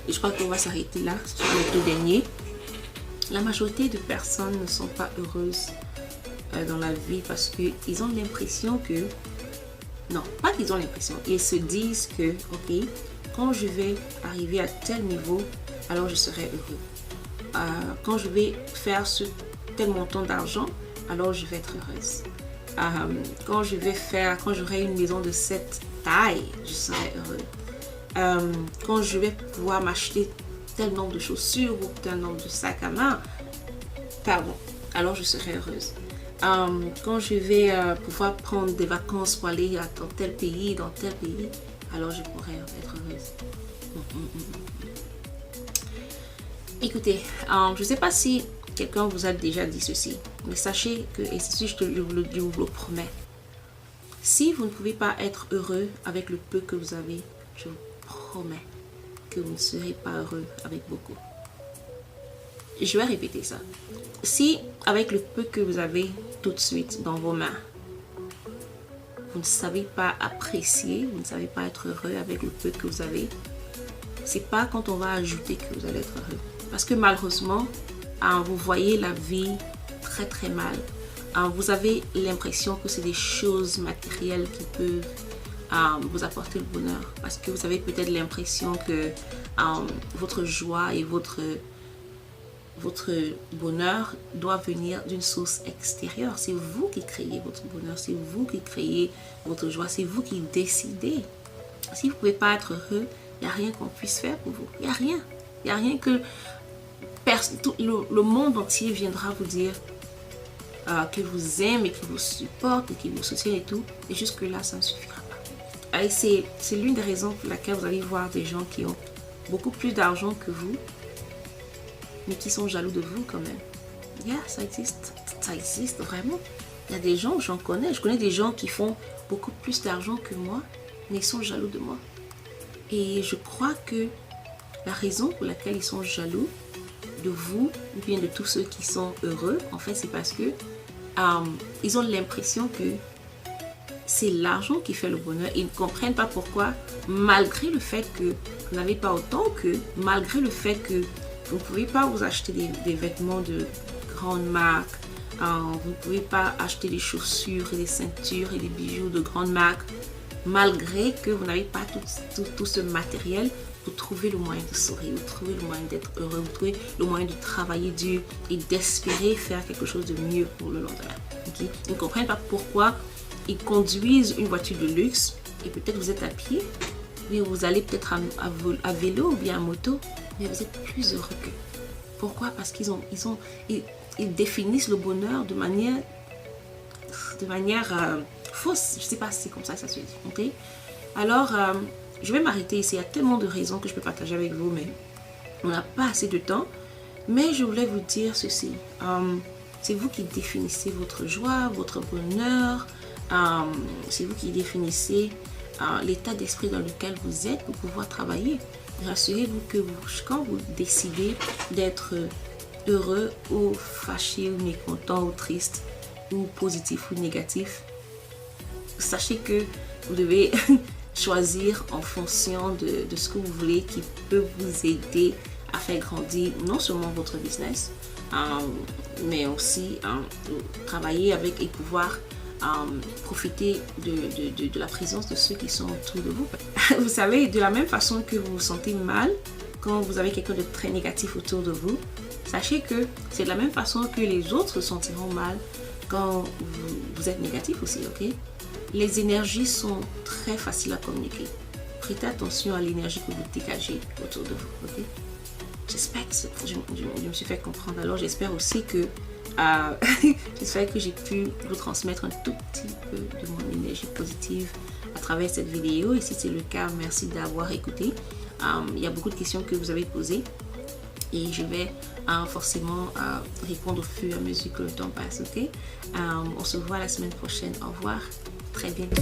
Et je crois qu'on va s'arrêter là sur le tout dernier. La majorité de personnes ne sont pas heureuses dans la vie parce qu'ils ont l'impression que... Non, pas qu'ils ont l'impression. Ils se disent que, ok, quand je vais arriver à tel niveau, alors je serai heureux. Quand je vais faire ce tel montant d'argent, alors je vais être heureuse. Quand j'aurai une maison de cette taille, je serai heureux. Quand je vais pouvoir m'acheter tel nombre de chaussures ou tel nombre de sacs à main, alors je serai heureuse. Quand je vais pouvoir prendre des vacances pour aller dans tel pays, alors je pourrai être heureuse. Écoutez, je ne sais pas si quelqu'un vous a déjà dit ceci, mais sachez que, et ceci je vous le promets, si vous ne pouvez pas être heureux avec le peu que vous avez, je vous promets que vous ne serez pas heureux avec beaucoup. Je vais répéter ça. Si avec le peu que vous avez tout de suite dans vos mains, vous ne savez pas apprécier, vous ne savez pas être heureux avec le peu que vous avez, c'est pas quand on va ajouter que vous allez être heureux. Parce que malheureusement, vous voyez la vie très très mal. Vous avez l'impression que c'est des choses matérielles qui peuvent vous apporter le bonheur. Parce que vous avez peut-être l'impression que votre joie et votre bonheur doit venir d'une source extérieure. C'est vous qui créez votre bonheur, c'est vous qui créez votre joie, c'est vous qui décidez. Si vous ne pouvez pas être heureux, il n'y a rien qu'on puisse faire pour vous. Il n'y a rien. Il n'y a rien que le monde entier viendra vous dire que vous aime et qui vous supporte et qui vous soutient et tout. Et jusque-là, ça ne suffira pas. Et c'est l'une des raisons pour laquelle vous allez voir des gens qui ont beaucoup plus d'argent que vous, mais qui sont jaloux de vous quand même. Ça existe vraiment. Il y a des gens, je connais des gens qui font beaucoup plus d'argent que moi, mais ils sont jaloux de moi. Et je crois que la raison pour laquelle ils sont jaloux de vous, ou bien de tous ceux qui sont heureux, en fait, c'est parce que ils ont l'impression que c'est l'argent qui fait le bonheur. Ils ne comprennent pas pourquoi, malgré le fait que vous n'avez pas autant qu'eux, malgré le fait que vous ne pouvez pas vous acheter des vêtements de grande marque, vous ne pouvez pas acheter des chaussures et des ceintures et des bijoux de grande marque, malgré que vous n'avez pas tout ce matériel, vous trouvez le moyen de sourire, vous trouvez le moyen d'être heureux, vous trouvez le moyen de travailler dur et d'espérer faire quelque chose de mieux pour le lendemain. Okay? Ils ne comprennent pas pourquoi ils conduisent une voiture de luxe et peut-être vous êtes à pied, mais vous allez peut-être à vélo ou bien à moto, mais vous êtes plus heureux qu'eux. Pourquoi? Parce qu'ils définissent le bonheur de manière fausse. Je ne sais pas si c'est comme ça que ça se dit. Okay? Alors, je vais m'arrêter ici. Il y a tellement de raisons que je peux partager avec vous, mais on n'a pas assez de temps. Mais je voulais vous dire ceci. C'est vous qui définissez votre joie, votre bonheur. C'est vous qui définissez l'état d'esprit dans lequel vous êtes pour pouvoir travailler. Rassurez-vous que quand vous décidez d'être heureux ou fâché ou mécontent ou triste ou positif ou négatif, sachez que vous devez choisir en fonction de ce que vous voulez qui peut vous aider à faire grandir non seulement votre business, mais aussi travailler avec et pouvoir profiter de la présence de ceux qui sont autour de vous. Vous savez, de la même façon que vous vous sentez mal quand vous avez quelqu'un de très négatif autour de vous, sachez que c'est de la même façon que les autres se sentiront mal quand vous êtes négatif aussi, ok? Les énergies sont très faciles à communiquer. Prêtez attention à l'énergie que vous dégagez autour de vous, ok? J'espère que je me suis fait comprendre. Alors j'espère aussi que j'espère que j'ai pu vous transmettre un tout petit peu de mon énergie positive à travers cette vidéo. Et si c'est le cas, merci d'avoir écouté. Il y a beaucoup de questions que vous avez posées et je vais forcément répondre au fur et à mesure que le temps passe, ok? On se voit la semaine prochaine. Au revoir, très bientôt.